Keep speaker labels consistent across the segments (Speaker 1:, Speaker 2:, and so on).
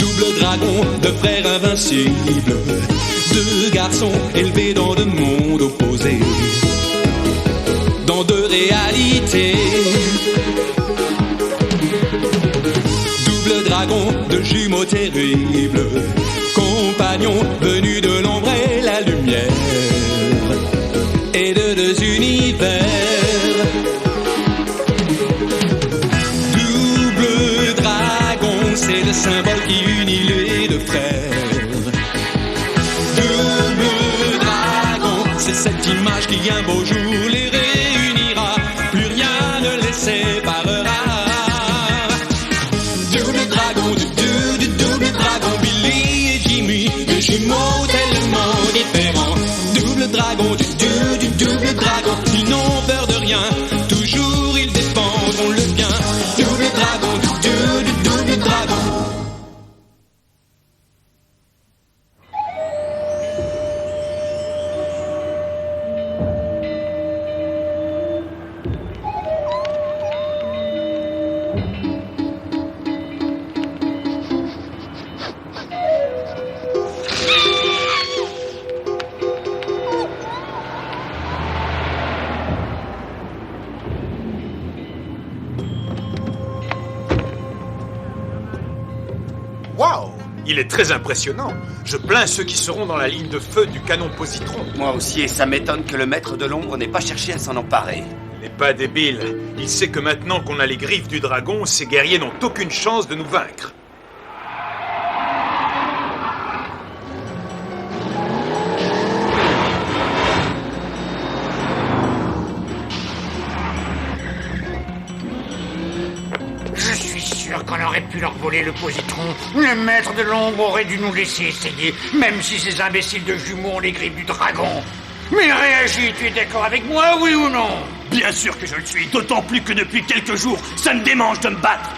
Speaker 1: Double dragon de frères invincibles, deux garçons élevés dans deux mondes opposés, dans deux réalités. Double dragon de jumeaux terribles, compagnons venus de l'ombre et la lumière, et de deux univers. Double dragon, c'est le symbole qui unit les deux frères. Double dragon, c'est cette image qui un beau jour les réunira, plus rien ne les séparera. Double dragon, du double dragon, Billy et Jimmy, deux jumeaux tellement différents. Double dragon, du double dragon, ils n'ont peur de rien, toujours ils défendront le bien. Double dragon, du double dragon.
Speaker 2: Waouh! Il est très impressionnant. Je plains ceux qui seront dans la ligne de feu du canon positron.
Speaker 3: Moi aussi, et ça m'étonne que le maître de l'ombre n'ait pas cherché à s'en emparer.
Speaker 2: Il n'est pas débile. Il sait que maintenant qu'on a les griffes du dragon, ces guerriers n'ont aucune chance de nous vaincre.
Speaker 4: Je suis sûr qu'on aurait pu leur voler le positron. Le maître de l'ombre aurait dû nous laisser essayer, même si ces imbéciles de jumeaux ont les griffes du dragon. Mais réagis, tu es d'accord avec moi, oui ou non?
Speaker 5: Bien sûr que je le suis, d'autant plus que depuis quelques jours, ça me démange de me battre.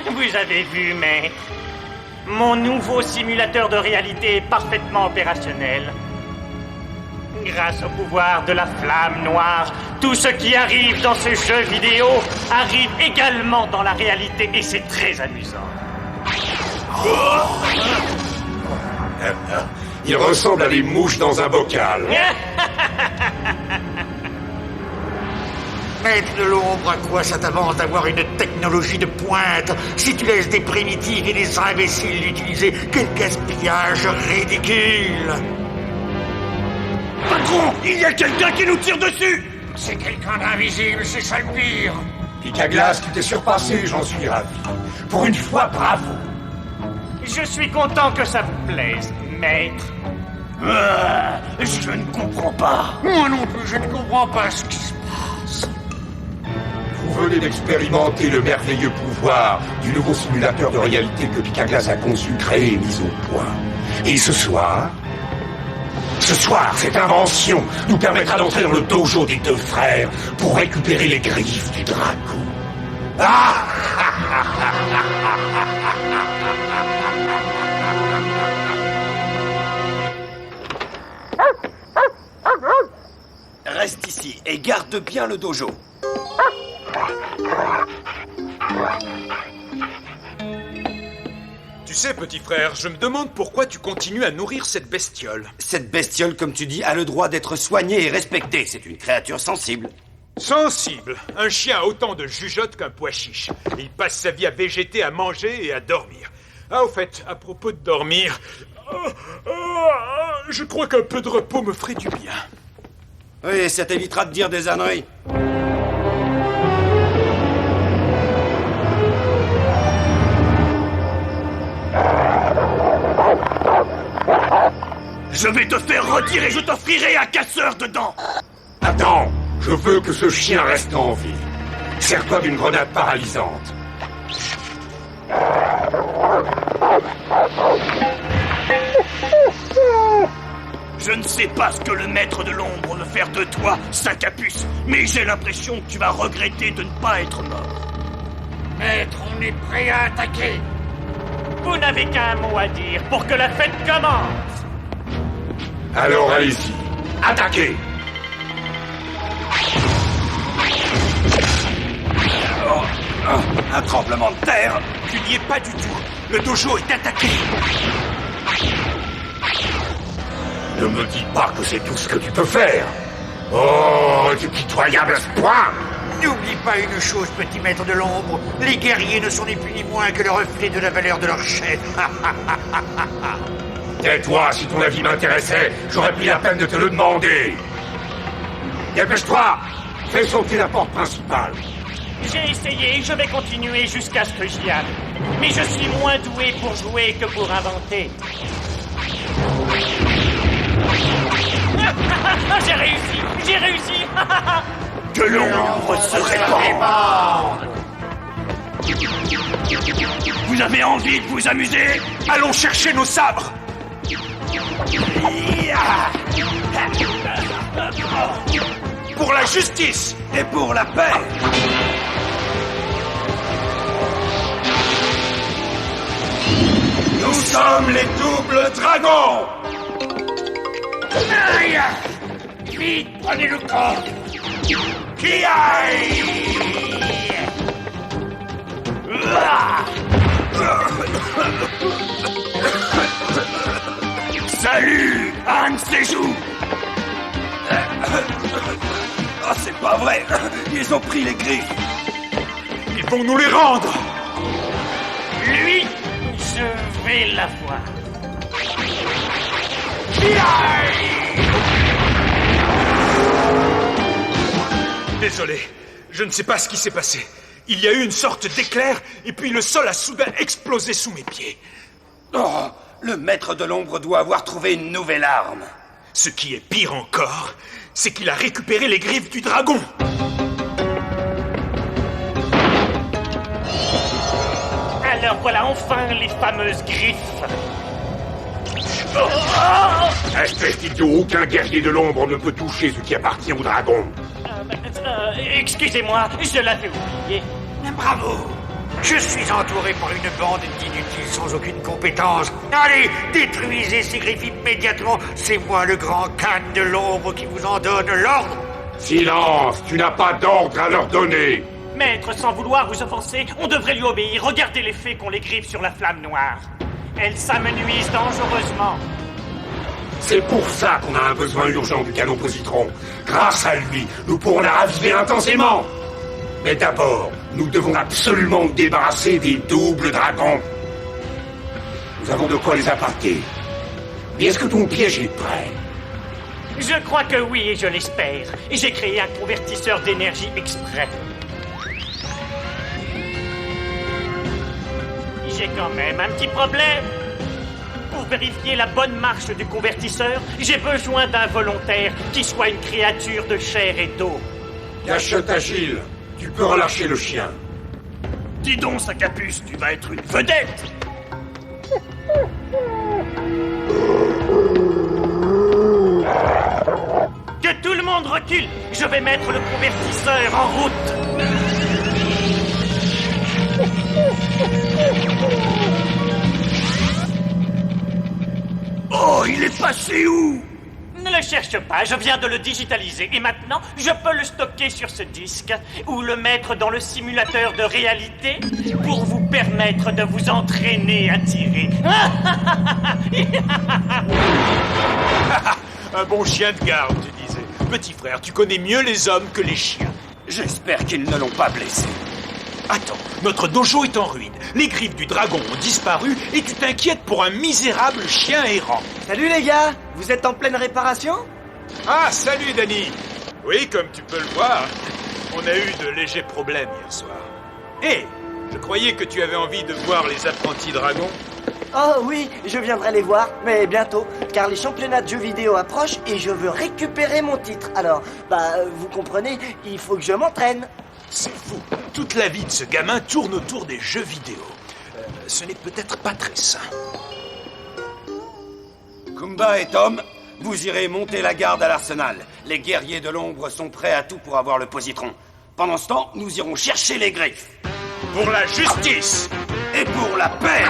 Speaker 6: Vous avez vu, maître. Mon nouveau simulateur de réalité est parfaitement opérationnel. Grâce au pouvoir de la flamme noire, tout ce qui arrive dans ce jeu vidéo arrive également dans la réalité et c'est très amusant.
Speaker 7: Il ressemble à des mouches dans un bocal.
Speaker 4: Maître de l'ombre, à quoi ça t'avance d'avoir une technologie de pointe si tu laisses des primitives et des imbéciles l'utiliser? Quel gaspillage ridicule!
Speaker 5: Patron, il y a quelqu'un qui nous tire dessus!
Speaker 4: C'est quelqu'un d'invisible, c'est ça le pire!
Speaker 7: Picaglace, tu t'es surpassé, j'en suis ravi. Pour une fois, bravo.
Speaker 6: Je suis content que ça vous plaise, maître.
Speaker 5: Je ne comprends pas.
Speaker 4: Moi non plus, je ne comprends pas ce qui se passe.
Speaker 7: Vous venez d'expérimenter le merveilleux pouvoir du nouveau simulateur de réalité que Picaglace a conçu, créé et mis au point. Et ce soir, cette invention nous permettra d'entrer dans le dojo des deux frères pour récupérer les griffes du dragon. Ah!
Speaker 3: Reste ici et garde bien le dojo.
Speaker 2: Tu sais, petit frère, je me demande pourquoi tu continues à nourrir cette bestiole.
Speaker 3: Cette bestiole, comme tu dis, a le droit d'être soignée et respectée. C'est une créature sensible.
Speaker 2: Sensible. Un chien a autant de jugeote qu'un pois chiche. Il passe sa vie à végéter, à manger et à dormir. Ah, au fait, à propos de dormir... je crois qu'un peu de repos me ferait du bien.
Speaker 3: Oui, ça t'évitera de dire des âneries.
Speaker 5: Je vais te faire retirer, je t'offrirai un casseur dedans.
Speaker 7: Attends, je veux que ce chien reste en vie. Sers-toi d'une grenade paralysante.
Speaker 5: Je ne sais pas ce que le maître de l'ombre veut faire de toi, sac à puce, mais j'ai l'impression que tu vas regretter de ne pas être mort.
Speaker 4: Maître, on est prêt à attaquer.
Speaker 6: Vous n'avez qu'un mot à dire pour que la fête commence.
Speaker 7: Alors allez-y, attaquez!
Speaker 3: Un tremblement de terre.
Speaker 2: Tu n'y es pas du tout. Le dojo est attaqué.
Speaker 7: Ne me dis pas que c'est tout ce que tu peux faire. Oh, tu es pitoyable à ce point.
Speaker 4: N'oublie pas une chose, petit maître de l'ombre. Les guerriers ne sont ni plus ni moins que le reflet de la valeur de leur chef.
Speaker 7: Tais-toi, si ton avis m'intéressait, j'aurais pris la peine de te le demander. Dépêche-toi. Fais sauter la porte principale.
Speaker 6: J'ai essayé, je vais continuer jusqu'à ce que j'y aille. Mais je suis moins doué pour jouer que pour inventer. J'ai réussi.
Speaker 5: Que l'ombre se répande. Vous avez envie de vous amuser?
Speaker 2: Allons chercher nos sabres. Pour la justice
Speaker 3: Et pour la paix.
Speaker 7: Nous sommes les doubles dragons.
Speaker 4: Aïe! Vite, prenez le corps.
Speaker 7: Qui aille.
Speaker 5: Salut, Anne Séjou.
Speaker 3: Oh, c'est pas vrai. Ils ont pris les griffes.
Speaker 2: Ils vont nous les rendre.
Speaker 6: Lui, je vais l'avoir.
Speaker 2: Désolé, je ne sais pas ce qui s'est passé. Il y a eu une sorte d'éclair, et puis le sol a soudain explosé sous mes pieds.
Speaker 3: Oh, le maître de l'ombre doit avoir trouvé une nouvelle arme.
Speaker 2: Ce qui est pire encore, c'est qu'il a récupéré les griffes du dragon.
Speaker 6: Alors voilà enfin les fameuses griffes.
Speaker 7: Espèce d'idiot, aucun guerrier de l'ombre ne peut toucher ce qui appartient au dragon.
Speaker 6: Excusez-moi, je l'avais oublié.
Speaker 4: Bravo! Je suis entouré par une bande d'inutiles sans aucune compétence. Allez, détruisez ces griffes immédiatement. C'est moi le grand Khan de l'ombre qui vous en donne l'ordre.
Speaker 7: Silence, tu n'as pas d'ordre à leur donner.
Speaker 6: Maître, sans vouloir vous offenser, on devrait lui obéir. Regardez l'effet qu'ont les griffes sur la flamme noire. Elles s'amenuisent dangereusement.
Speaker 7: C'est pour ça qu'on a un besoin urgent du canon positron. Grâce à lui, nous pourrons la raviver intensément. Mais d'abord, nous devons absolument nous débarrasser des doubles dragons. Nous avons de quoi les attaquer. Mais est-ce que ton piège est prêt?
Speaker 6: Je crois que oui, et je l'espère. J'ai créé un convertisseur d'énergie exprès. J'ai quand même un petit problème. Pour vérifier la bonne marche du convertisseur, j'ai besoin d'un volontaire qui soit une créature de chair et d'eau.
Speaker 7: Cachette agile, tu peux relâcher le chien.
Speaker 5: Dis donc, Sacapuce, tu vas être une vedette.
Speaker 6: Que tout le monde recule. Je vais mettre le convertisseur en route.
Speaker 5: Oh, il est passé où?
Speaker 6: Ne le cherche pas, je viens de le digitaliser. Et maintenant, je peux le stocker sur ce disque ou le mettre dans le simulateur de réalité pour vous permettre de vous entraîner à tirer.
Speaker 2: Un bon chien de garde, tu disais. Petit frère, tu connais mieux les hommes que les chiens.
Speaker 3: J'espère qu'ils ne l'ont pas blessé.
Speaker 2: Attends, notre dojo est en ruine. Les griffes du dragon ont disparu et tu t'inquiètes pour un misérable chien errant.
Speaker 8: Salut les gars, vous êtes en pleine réparation?
Speaker 2: Ah, salut Danny. Oui, comme tu peux le voir, on a eu de légers problèmes hier soir. Hé, je croyais que tu avais envie de voir les apprentis dragons.
Speaker 8: Oh oui, je viendrai les voir, mais bientôt, car les championnats de jeux vidéo approchent et je veux récupérer mon titre. Alors, vous comprenez, il faut que je m'entraîne.
Speaker 2: C'est fou. Toute la vie de ce gamin tourne autour des jeux vidéo. Ce n'est peut-être pas très sain.
Speaker 3: Kumba et Tom, vous irez monter la garde à l'arsenal. Les guerriers de l'ombre sont prêts à tout pour avoir le positron. Pendant ce temps, nous irons chercher les griffes.
Speaker 2: Pour la justice
Speaker 3: et pour la paix.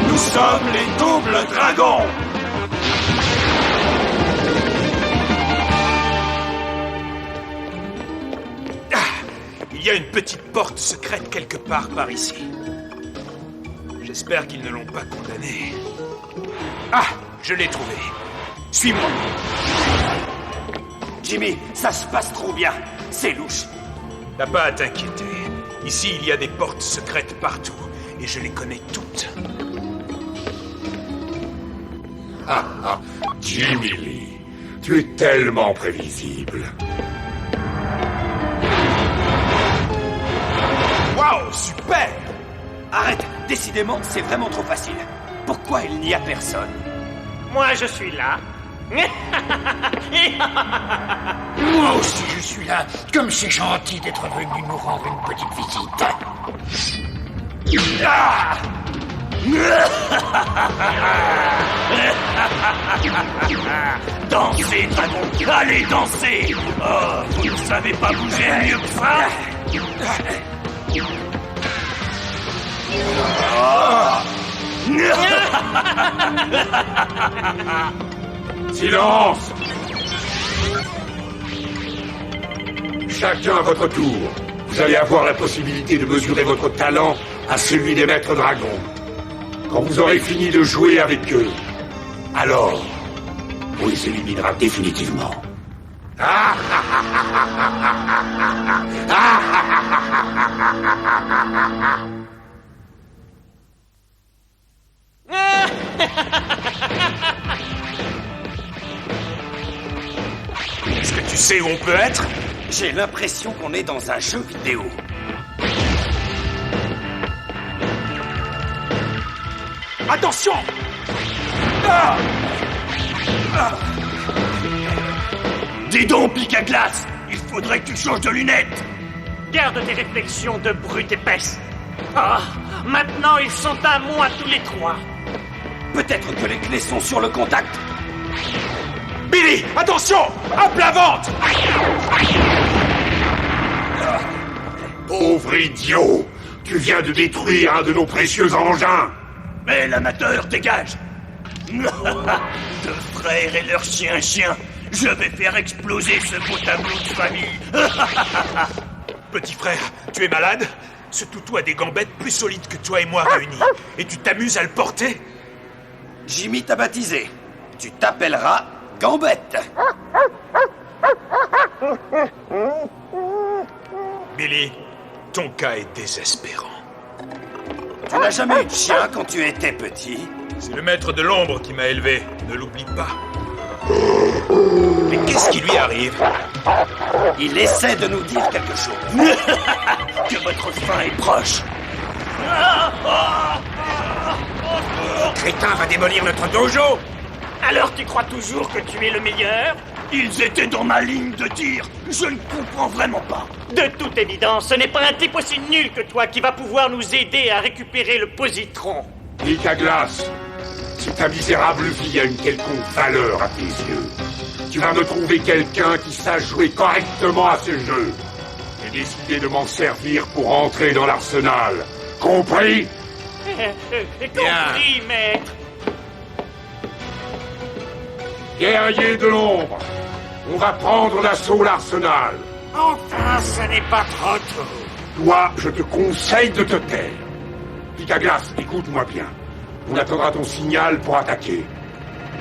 Speaker 7: Nous sommes les doubles dragons.
Speaker 2: Il y a une petite porte secrète quelque part par ici. J'espère qu'ils ne l'ont pas condamné. Ah, je l'ai trouvé. Suis-moi.
Speaker 3: Jimmy, ça se passe trop bien. C'est louche.
Speaker 2: T'as pas à t'inquiéter. Ici, il y a des portes secrètes partout. Et je les connais toutes.
Speaker 7: Jimmy Lee, tu es tellement prévisible.
Speaker 2: Waouh, super!
Speaker 3: Arrête, décidément, c'est vraiment trop facile. Pourquoi il n'y a personne?
Speaker 6: Moi, je suis là.
Speaker 4: Moi aussi, je suis là. Comme c'est gentil d'être venu nous rendre une petite visite.
Speaker 5: Ah dansez, dragon! Allez, dansez! Oh, vous ne savez pas bouger mieux que ça?
Speaker 7: Silence! Chacun à votre tour. Vous allez avoir la possibilité de mesurer votre talent à celui des maîtres dragons. Quand vous aurez fini de jouer avec eux, alors, on les éliminera définitivement.
Speaker 2: Est-ce que tu sais où on peut être?
Speaker 3: J'ai l'impression qu'on est dans un jeu vidéo.
Speaker 2: Attention!
Speaker 5: Dis donc, pique à glace! Il faudrait que tu changes de lunettes!
Speaker 6: Garde tes réflexions de brute épaisse. Ah, maintenant ils sont à moi tous les trois.
Speaker 3: Peut-être que les clés sont sur le contact.
Speaker 2: Billy, attention! À plat ventre!
Speaker 7: Pauvre idiot! Tu viens de détruire un de nos précieux engins!
Speaker 5: Mais l'amateur, dégage! Deux frères et leur chien-chien! Je vais faire exploser ce beau tableau de famille!
Speaker 2: Petit frère, tu es malade? Ce toutou a des gambettes plus solides que toi et moi réunis. Et tu t'amuses à le porter?
Speaker 3: Jimmy t'a baptisé. Tu t'appelleras Gambette.
Speaker 2: Billy, ton cas est désespérant.
Speaker 3: Tu n'as jamais eu de chien quand tu étais petit?
Speaker 2: C'est le maître de l'ombre qui m'a élevé, ne l'oublie pas. Mais qu'est-ce qui lui arrive?
Speaker 3: Il essaie de nous dire quelque chose.
Speaker 5: Que votre fin est proche!
Speaker 7: Le crétin va démolir notre dojo!
Speaker 6: Alors tu crois toujours que tu es le meilleur?
Speaker 5: Ils étaient dans ma ligne de tir! Je ne comprends vraiment pas!
Speaker 6: De toute évidence, ce n'est pas un type aussi nul que toi qui va pouvoir nous aider à récupérer le positron.
Speaker 7: Pique à glace, si ta misérable vie a une quelconque valeur à tes yeux, tu vas me trouver quelqu'un qui sache jouer correctement à ce jeu. J'ai décidé de m'en servir pour entrer dans l'arsenal. Compris?
Speaker 6: Compris, maître.
Speaker 7: Guerrier de l'ombre, on va prendre d'assaut l'arsenal.
Speaker 4: Enfin, ce n'est pas trop tôt.
Speaker 7: Toi, je te conseille de te taire. Pique à glace, écoute-moi bien. On attendra ton signal pour attaquer.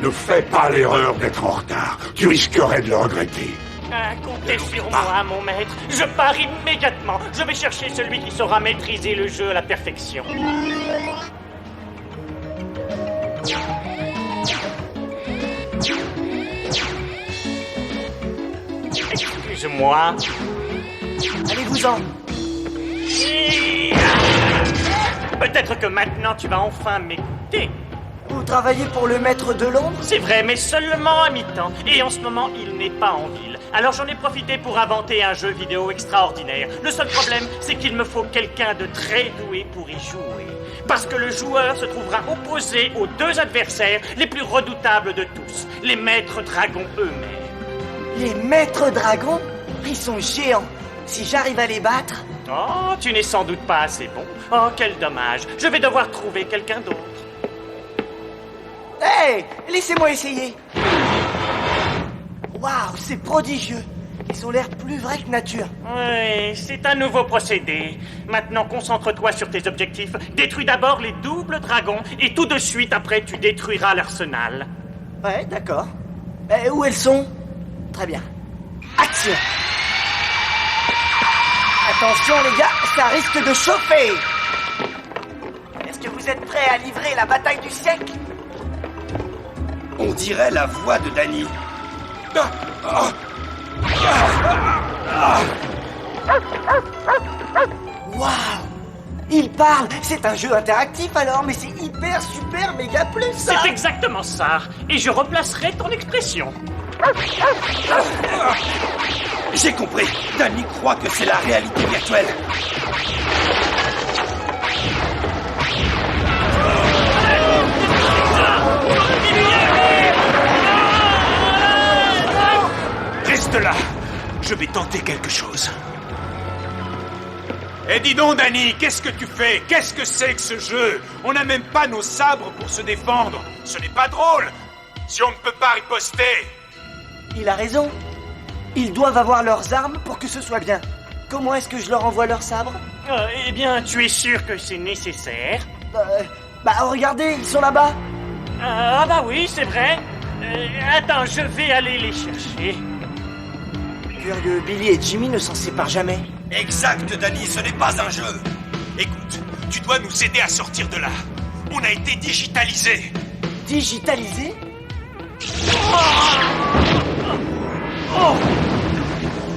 Speaker 7: Ne fais pas l'erreur d'être en retard. Tu risquerais de le regretter.
Speaker 6: Ah, comptez sur moi, mon maître. Je pars immédiatement. Je vais chercher celui qui saura maîtriser le jeu à la perfection. Excuse-moi.
Speaker 8: Allez-vous-en.
Speaker 6: Peut-être que maintenant tu vas enfin m'écouter.
Speaker 8: Vous travaillez pour le maître de l'ombre?
Speaker 6: C'est vrai, mais seulement à mi-temps. Et en ce moment, il n'est pas en ville. Alors j'en ai profité pour inventer un jeu vidéo extraordinaire. Le seul problème, c'est qu'il me faut quelqu'un de très doué pour y jouer. Parce que le joueur se trouvera opposé aux deux adversaires les plus redoutables de tous, les maîtres dragons eux-mêmes.
Speaker 8: Les maîtres dragons? Ils sont géants. Si j'arrive à les battre...
Speaker 6: Oh, tu n'es sans doute pas assez bon. Oh, quel dommage. Je vais devoir trouver quelqu'un d'autre.
Speaker 8: Hey! Laissez-moi essayer. Waouh, c'est prodigieux. Ils ont l'air plus vrais que nature.
Speaker 6: Oui, c'est un nouveau procédé. Maintenant, concentre-toi sur tes objectifs. Détruis d'abord les doubles dragons, et tout de suite après, tu détruiras l'arsenal.
Speaker 8: Ouais, d'accord. Où elles sont? Très bien. Action! Attention les gars, ça risque de chauffer! Est-ce que vous êtes prêts à livrer la bataille du siècle?
Speaker 3: On dirait la voix de Danny.
Speaker 8: Waouh! Il parle! C'est un jeu interactif alors, mais c'est hyper, super, méga plus ça!
Speaker 6: C'est exactement ça. Et je replacerai ton expression.
Speaker 3: J'ai compris. Danny croit que c'est la réalité virtuelle.
Speaker 2: Reste là. Je vais tenter quelque chose. Eh dis donc, Danny, qu'est-ce que tu fais? Qu'est-ce que c'est que ce jeu? On n'a même pas nos sabres pour se défendre. Ce n'est pas drôle. Si on ne peut pas riposter.
Speaker 8: Il a raison. Ils doivent avoir leurs armes pour que ce soit bien. Comment est-ce que je leur envoie leurs sabres?
Speaker 6: Eh bien, tu es sûr que c'est nécessaire?
Speaker 8: Regardez, ils sont là-bas.
Speaker 6: Ah bah oui, c'est vrai. Attends, je vais aller les chercher.
Speaker 8: Curieux, Billy et Jimmy ne s'en séparent jamais.
Speaker 3: Exact, Danny, ce n'est pas un jeu.
Speaker 2: Écoute, tu dois nous aider à sortir de là. On a été digitalisés.
Speaker 8: Digitalisé?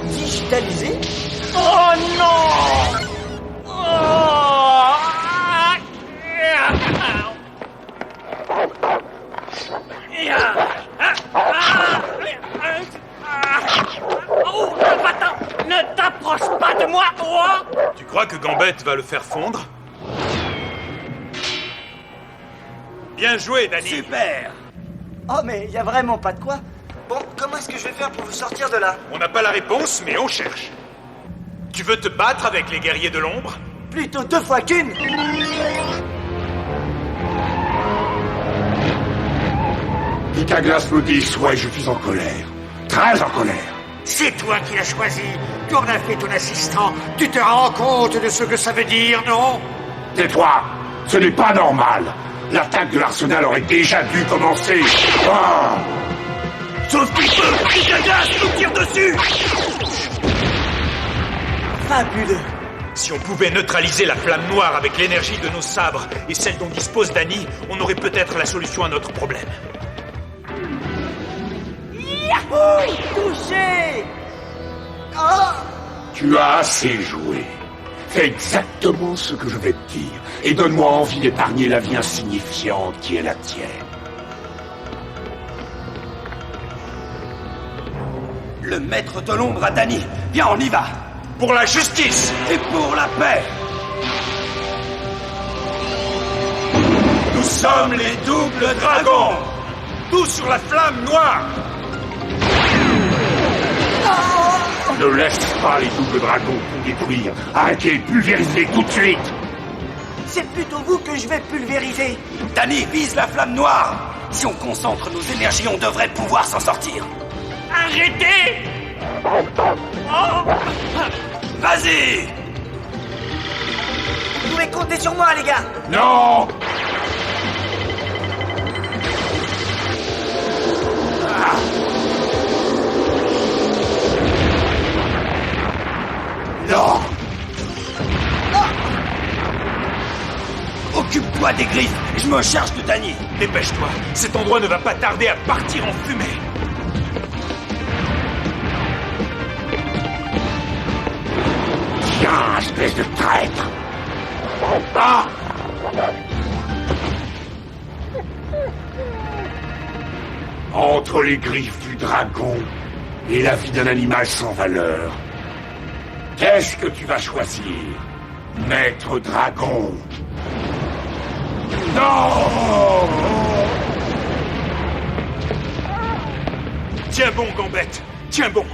Speaker 8: Digitalisé?
Speaker 6: Oh non! Oh, va-t'en! Ne t'approche pas de moi! Oh!
Speaker 2: Tu crois que Gambette va le faire fondre? Bien joué, Danny.
Speaker 3: Super.
Speaker 8: Oh, mais il y a vraiment pas de quoi. Bon, comment est-ce que je vais faire pour vous sortir de là?
Speaker 2: On n'a pas la réponse, mais on cherche. Tu veux te battre avec les guerriers de l'ombre?
Speaker 8: Plutôt 2 fois qu'une.
Speaker 7: Qu'à glace me dise, ouais, je suis en colère. Très en colère.
Speaker 4: C'est toi qui l'as choisi. Tu en as fait ton assistant. Tu te rends compte de ce que ça veut dire, non?
Speaker 7: Tais-toi. Ce n'est pas normal. L'attaque de l'arsenal aurait déjà dû commencer. Ah.
Speaker 5: Sauf qu'il peut! Kikagas nous tire dessus!
Speaker 8: Fabuleux.
Speaker 2: Si on pouvait neutraliser la flamme noire avec l'énergie de nos sabres et celle dont dispose Danny, on aurait peut-être la solution à notre problème.
Speaker 8: Yahoo! Touché! Oh!
Speaker 7: Tu as assez joué. Fais exactement ce que je vais te dire et donne-moi envie d'épargner la vie insignifiante qui est la tienne.
Speaker 3: Le maître de l'ombre à Danny. Viens, on y va.
Speaker 2: Pour la justice
Speaker 3: Et pour la paix.
Speaker 2: Nous sommes les doubles dragons. Tous sur la flamme noire.
Speaker 7: Ne laisse pas les doubles dragons tout détruire. Arrêtez, pulvérisez tout de suite.
Speaker 8: C'est plutôt vous que je vais pulvériser.
Speaker 3: Danny, vise la flamme noire. Si on concentre nos énergies, on devrait pouvoir s'en sortir.
Speaker 6: Arrêtez! Oh!
Speaker 3: Vas-y!
Speaker 8: Vous pouvez compter sur moi, les gars.
Speaker 7: Non!
Speaker 3: Non! Occupe-toi des griffes, je me charge de Danny.
Speaker 2: Dépêche-toi, cet endroit ne va pas tarder à partir en fumée.
Speaker 7: Tiens, espèce de traître! Ah! Entre les griffes du dragon et la vie d'un animal sans valeur, qu'est-ce que tu vas choisir, maître dragon? Non!
Speaker 2: Tiens bon, Gambette, tiens bon.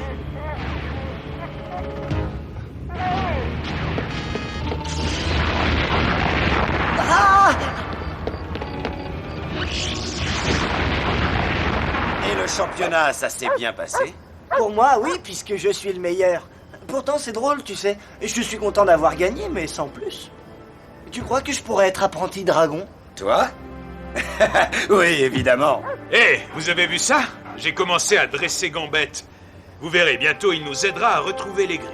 Speaker 3: Et le championnat, ça s'est bien passé?
Speaker 8: Pour moi, oui, puisque je suis le meilleur. Pourtant, c'est drôle, tu sais. Je suis content d'avoir gagné, mais sans plus. Tu crois que je pourrais être apprenti dragon?
Speaker 3: Toi? Oui, évidemment.
Speaker 2: Hé, vous avez vu ça? J'ai commencé à dresser Gambette. Vous verrez, bientôt il nous aidera à retrouver les griffes.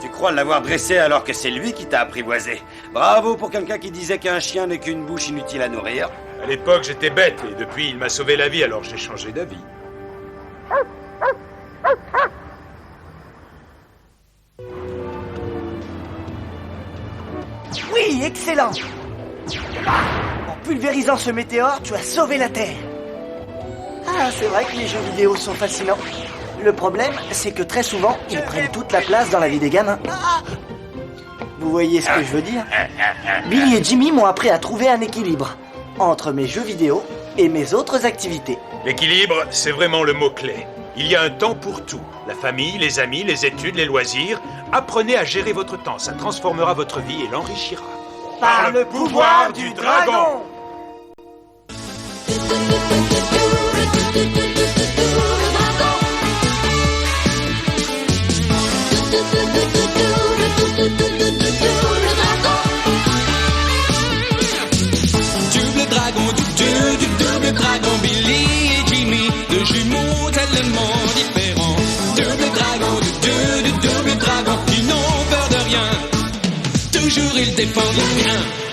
Speaker 3: Tu crois l'avoir dressé alors que c'est lui qui t'a apprivoisé. Bravo pour quelqu'un qui disait qu'un chien n'est qu'une bouche inutile à nourrir.
Speaker 2: À l'époque, j'étais bête, et depuis, il m'a sauvé la vie, alors j'ai changé d'avis.
Speaker 8: Oui, excellent. En pulvérisant ce météore, tu as sauvé la Terre. Ah, c'est vrai que les jeux vidéo sont fascinants. Le problème, c'est que très souvent, ils prennent toute la place dans la vie des gamins. Vous voyez ce que je veux dire? Billy et Jimmy m'ont appris à trouver un équilibre entre mes jeux vidéo et mes autres activités.
Speaker 2: L'équilibre, c'est vraiment le mot-clé. Il y a un temps pour tout. La famille, les amis, les études, les loisirs. Apprenez à gérer votre temps, ça transformera votre vie et l'enrichira.
Speaker 8: Par le pouvoir du dragon!
Speaker 1: Double dragon, double dragon, Billy et Jimmy, deux jumeaux tellement différents. Double dragon, double dragon, ils n'ont peur de rien. Toujours ils défendent le bien.